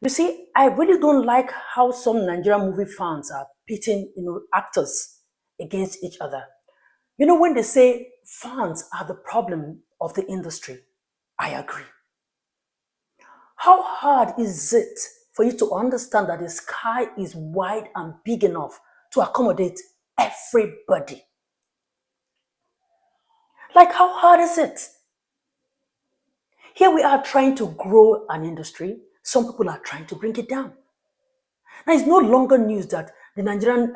You see, I really don't like how some Nigerian movie fans are pitting, actors against each other. When they say fans are the problem of the industry, I agree. How hard is it for you to understand that the sky is wide and big enough to accommodate everybody? Like, how hard is it? Here we are trying to grow an industry. Some people are trying to bring it down. Now, it's no longer news that the Nigerian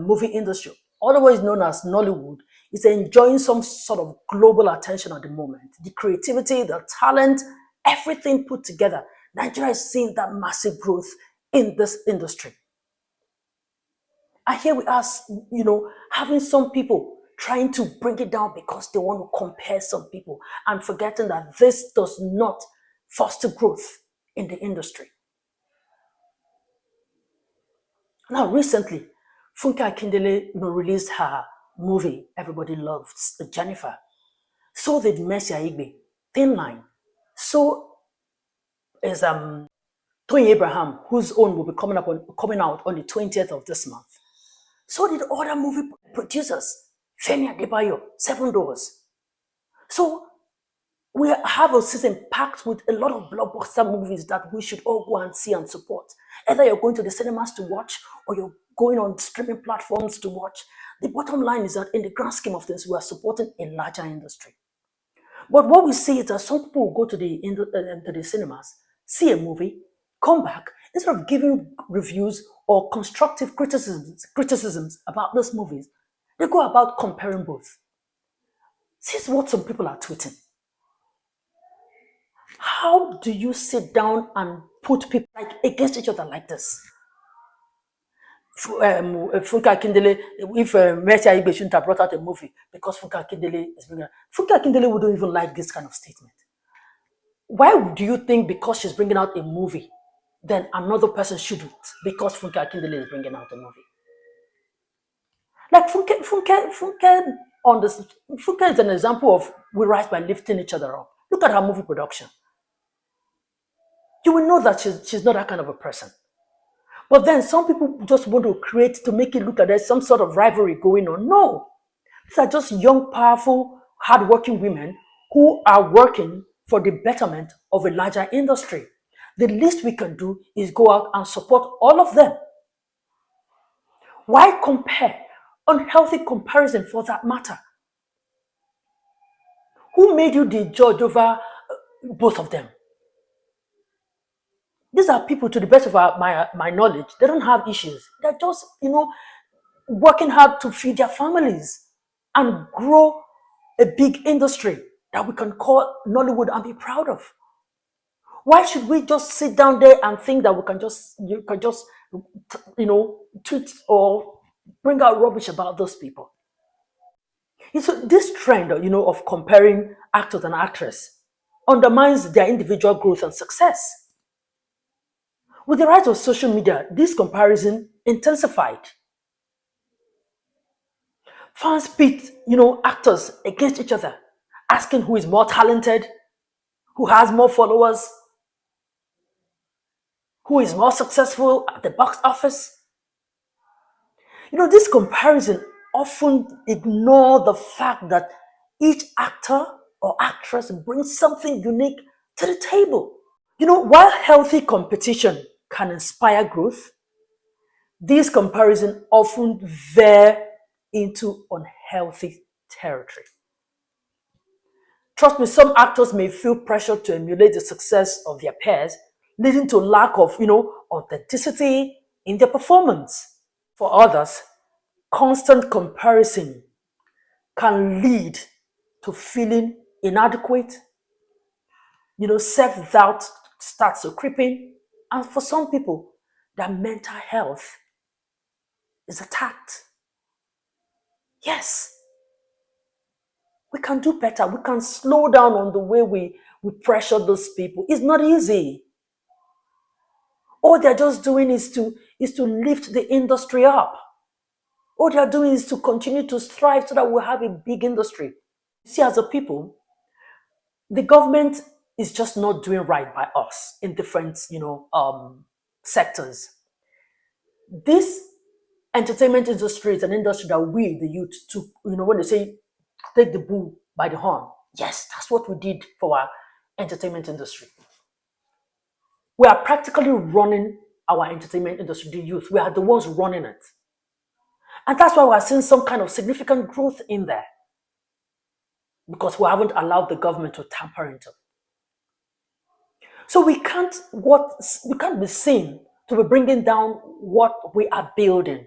movie industry, otherwise known as Nollywood, is enjoying some sort of global attention at the moment. The creativity, the talent, everything put together. Nigeria is seeing that massive growth in this industry. And here we are, having some people trying to bring it down because they want to compare some people and forgetting that this does not foster growth in the industry. Now, recently, Funke Akindele released her movie everybody loves, Jennifer. So did Mercy Aigbe, Thin Line. So is Tony Abraham, whose own will be coming out on the 20th of this month. So did other movie producers, Femi Adebayo, 7 Doors. So we have a season packed with a lot of blockbuster movies that we should all go and see and support. Either you're going to the cinemas to watch or you're going on streaming platforms to watch. The bottom line is that in the grand scheme of things, we are supporting a larger industry. But what we see is that some people will go to the cinemas, see a movie, come back, instead of giving reviews or constructive criticisms about those movies, they go about comparing both. This is what some people are tweeting. How do you sit down and put people against each other like this? Funke Akindele, if Mercy Aigbe shouldn't have brought out a movie because Funke Akindele is bringing out. Funke Akindele wouldn't even like this kind of statement. Why do you think because she's bringing out a movie, then another person shouldn't because Funke Akindele is bringing out a movie? Like Funke is an example of we rise by lifting each other up. Look at her movie production. You will know that she's not that kind of a person. But then some people just want to create to make it look like there's some sort of rivalry going on. No. These are just young, powerful, hardworking women who are working for the betterment of a larger industry. The least we can do is go out and support all of them. Why compare? Unhealthy comparison for that matter. Who made you the judge over both of them? These are people, to the best of my knowledge, they don't have issues. They're just, working hard to feed their families and grow a big industry that we can call Nollywood and be proud of. Why should we just sit down there and think that you can just tweet or bring out rubbish about those people? So this trend, of comparing actors and actresses undermines their individual growth and success. With the rise of social media, this comparison intensified. Fans pit, actors against each other, asking who is more talented, who has more followers, who is more successful at the box office. This comparison often ignore the fact that each actor or actress brings something unique to the table. While healthy competition can inspire growth, these comparisons often veer into unhealthy territory. Trust me, some actors may feel pressure to emulate the success of their peers, leading to lack of, authenticity in their performance. For others, constant comparison can lead to feeling inadequate. Self-doubt starts to creep in. And for some people, their mental health is attacked. Yes. We can do better. We can slow down on the way we pressure those people. It's not easy. All they're just doing is to lift the industry up. All they're doing is to continue to strive so that we'll have a big industry. See, as a people, the government is just not doing right by us in different, sectors. This entertainment industry is an industry that we, the youth, took, when they say take the bull by the horn, yes, that's what we did for our entertainment industry. We are practically running our entertainment industry, the youth. We are the ones running it. And that's why we are seeing some kind of significant growth in there. Because we haven't allowed the government to tamper into it. So we can't be seen to be bringing down what we are building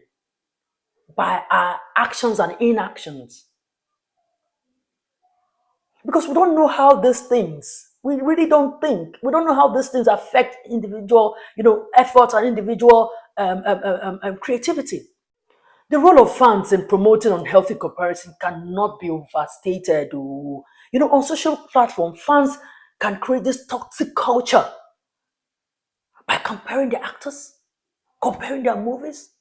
by our actions and inactions. Because we don't know how these things, we really don't think, we don't know how these things affect individual, efforts and individual creativity. The role of fans in promoting unhealthy comparison cannot be overstated. On social platforms, fans can create this toxic culture by comparing their actors, comparing their movies,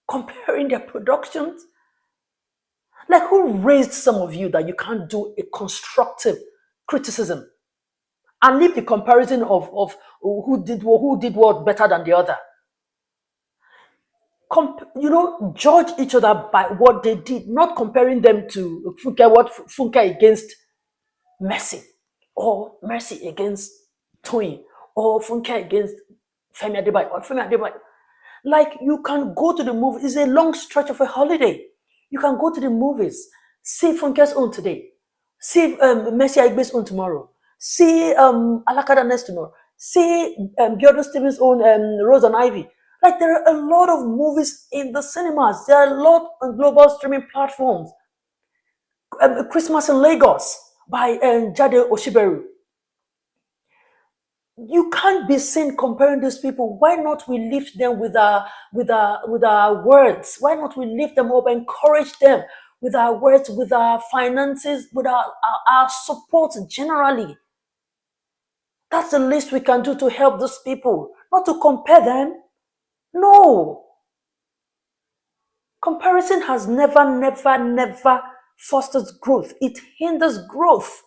comparing their productions. Like, who raised some of you that you can't do a constructive criticism and leave the comparison of who did what better than the other? Judge each other by what they did, not comparing them to Funke against Mercy, or Mercy against Toyin, or Funke against Femi Adebayo, or Femi Adebayo. Like, you can go to the movie, it's a long stretch of a holiday. You can go to the movies, see Funke's own today, see Mercy Aigbe's own tomorrow, see Alakada next tomorrow, see Bjorn Stevens' own Rose and Ivy. Like, there are a lot of movies in the cinemas. There are a lot on global streaming platforms. Christmas in Lagos by Jade Oshiberu. You can't be seen comparing these people. Why not we lift them with our words? Why not we lift them up, encourage them with our words, with our finances, with our support generally? That's the least we can do to help those people, not to compare them. No. Comparison has never fosters growth. It hinders growth.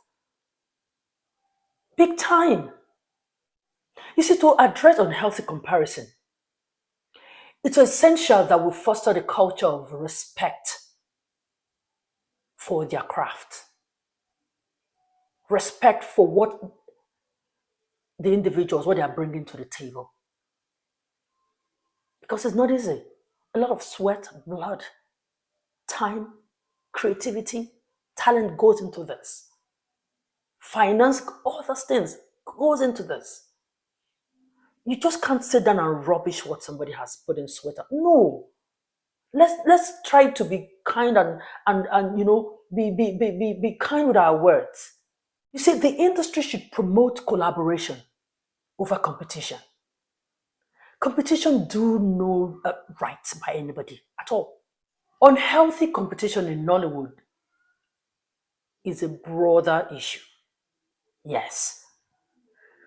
Big time. You see, to address unhealthy comparison, it's essential that we foster the culture of respect for their craft. Respect for what the individuals, what they are bringing to the table. Because it's not easy. A lot of sweat, blood, time, creativity, talent goes into this. Finance, all those things goes into this. You just can't sit down and rubbish what somebody has put in sweat. No. Let's try to be kind and be kind with our words. You see, the industry should promote collaboration over competition. Competition do no right by anybody at all. Unhealthy competition in Nollywood is a broader issue. Yes.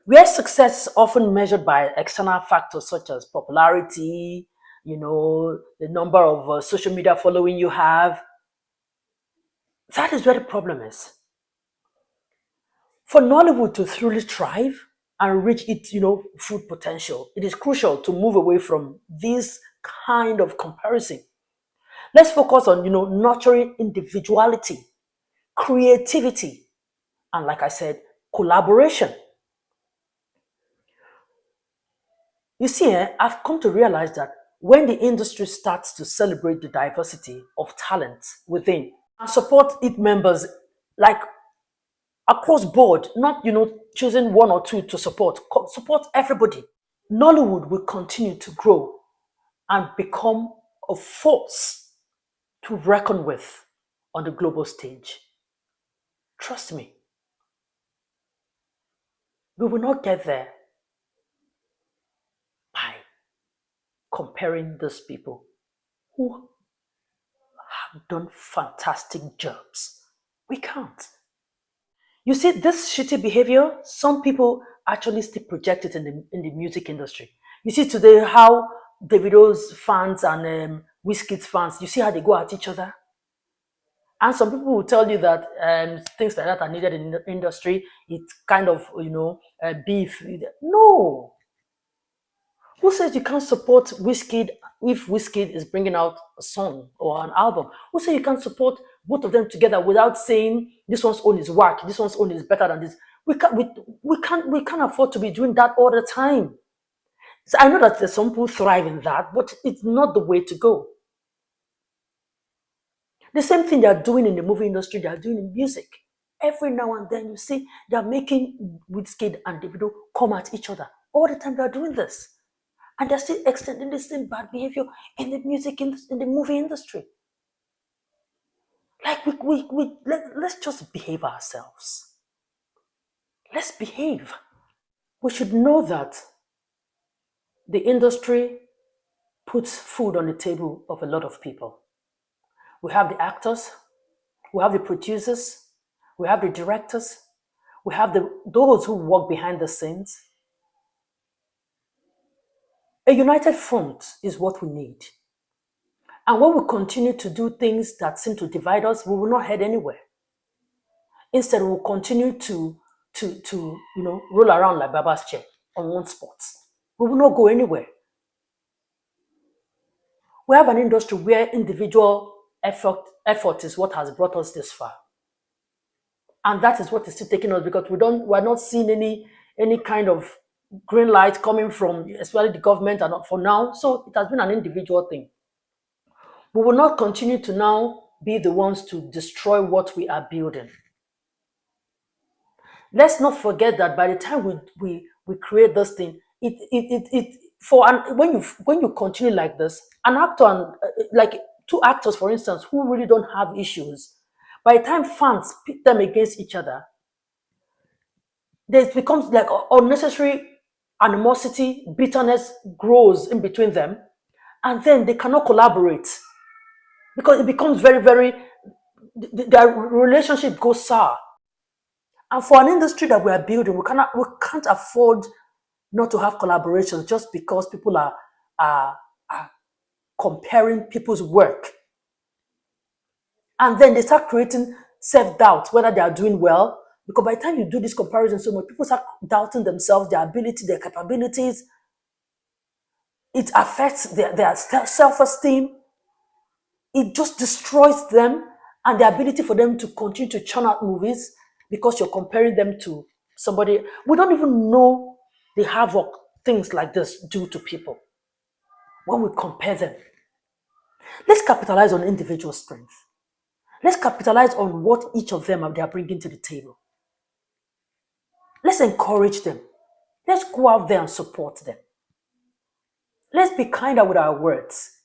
Where success is often measured by external factors such as popularity, the number of social media following you have, that is where the problem is. For Nollywood to truly thrive and reach its, full potential, it is crucial to move away from this kind of comparison. Let's focus on, nurturing individuality, creativity, and, like I said, collaboration. You see, I've come to realize that when the industry starts to celebrate the diversity of talent within and support its members, like across board, not choosing one or two to support everybody, Nollywood will continue to grow and become a force to reckon with on the global stage. Trust me, we will not get there by comparing those people who have done fantastic jobs. We can't. You see, this shitty behavior, some people actually still project it in the music industry. You see today how Davido's fans and Wizkid's fans, you see how they go at each other? And some people will tell you that things like that are needed in the industry. It's kind of, beef. No. Who says you can't support Wizkid if Wizkid is bringing out a song or an album? Who says you can't support both of them together without saying this one's own is whack, this one's own is better than this? We can't afford to be doing that all the time. So I know that there's some people thrive in that, but it's not the way to go. The same thing they are doing in the movie industry, they are doing in music. Every now and then you see they are making Wizkid and Davido come at each other. All the time they are doing this. And they're still extending the same bad behavior in the music in the movie industry. Like let's just behave ourselves. Let's behave. We should know that the industry puts food on the table of a lot of people. We have the actors, we have the producers, we have the directors, we have those who work behind the scenes. A united front is what we need. And when we continue to do things that seem to divide us, we will not head anywhere. Instead, we'll continue to roll around like Baba's chair on one spot. We will not go anywhere. We have an industry where individual effort is what has brought us this far. And that is what is still taking us, because we're not seeing any kind of green light coming from especially the government and for now. So it has been an individual thing. We will not continue to now be the ones to destroy what we are building. Let's not forget that by the time we create this thing, when you continue like this, an actor and like two actors, for instance, who really don't have issues, by the time fans pit them against each other, there becomes like unnecessary animosity, bitterness grows in between them, and then they cannot collaborate because it becomes very, very, their relationship goes sour. And for an industry that we are building, we can't afford not to have collaboration just because people are comparing people's work. And then they start creating self-doubt whether they are doing well. Because by the time you do this comparison so much, people start doubting themselves, their ability, their capabilities. It affects their self-esteem. It just destroys them and the ability for them to continue to churn out movies because you're comparing them to somebody. We don't even know the havoc things like this do to people when we compare them. Let's capitalize on individual strength. Let's capitalize on what each of them they are bringing to the table. Let's encourage them. Let's go out there and support them. Let's be kinder with our words.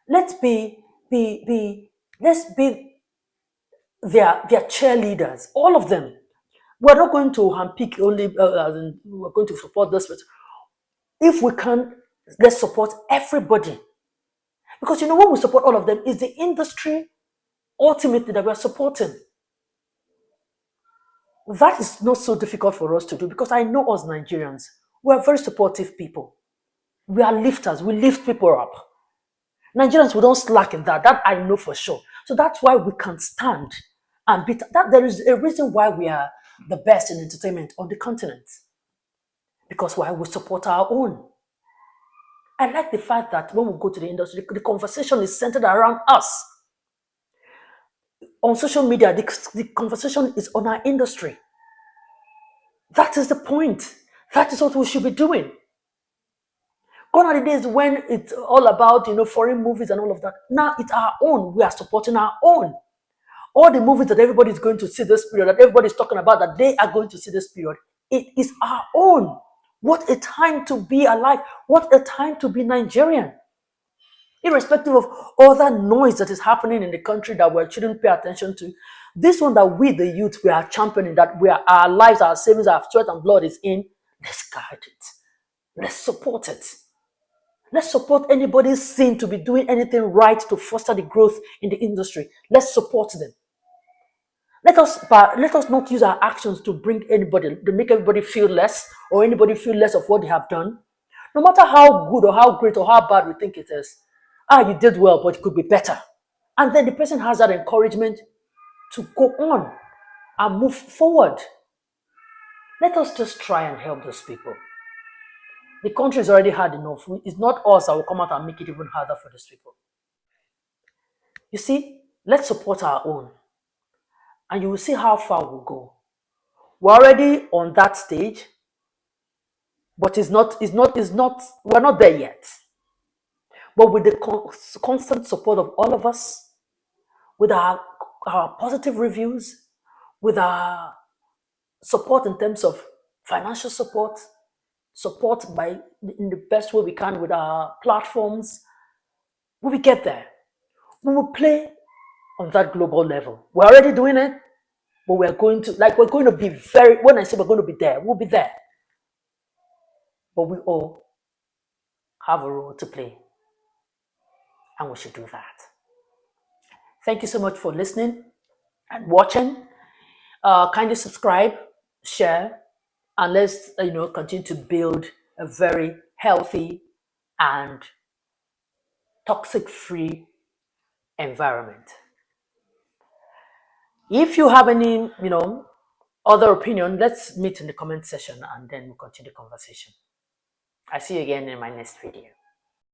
Let's be their cheerleaders, all of them. We're not going to handpick only, we're going to support this, but if we can, let's support everybody. Because when we support all of them, it's the industry ultimately that we're supporting. That is not so difficult for us to do because I know us Nigerians, we are very supportive people. We are lifters, we lift people up. Nigerians, we don't slack in that. That I know for sure. So that's why we can stand and beat that. There is a reason why we are the best in entertainment on the continent. Because why we support our own. I like the fact that when we go to the industry, the conversation is centered around us. On social media, the conversation is on our industry. That is the point. That is what we should be doing. Gone are the days when it's all about foreign movies and all of that. Now it's our own. We are supporting our own. All the movies that everybody is going to see this period, that everybody is talking about, that they are going to see this period, it is our own. What a time to be alive. What a time to be Nigerian. Irrespective of all that noise that is happening in the country that we shouldn't pay attention to, this one that we, the youth, we are championing, that our lives, our savings, our sweat and blood is in, let's guide it. Let's support it. Let's support anybody seen to be doing anything right to foster the growth in the industry. Let's support them. Let us not use our actions to make everybody feel less or anybody feel less of what they have done. No matter how good or how great or how bad we think it is. You did well, but it could be better. And then the person has that encouragement. to go on and move forward. Let us just try and help those people. The country is already hard enough. It's not us that will come out and make it even harder for those people. You see, let's support our own, and you will see how far we'll go. We're already on that stage, but we're not there yet. But with the constant support of all of us, with our positive reviews, with our support in terms of financial support by in the best way we can with our platforms, we will get there. We will play on that global level. We're already doing it, but we're going to be when I say we're going to be there, we'll be there. But we all have a role to play, and we should do that. Thank you so much for listening and watching. Kindly subscribe, share, and let's continue to build a very healthy and toxic-free environment. If you have any, other opinion, let's meet in the comment section and then we'll continue the conversation. I'll see you again in my next video.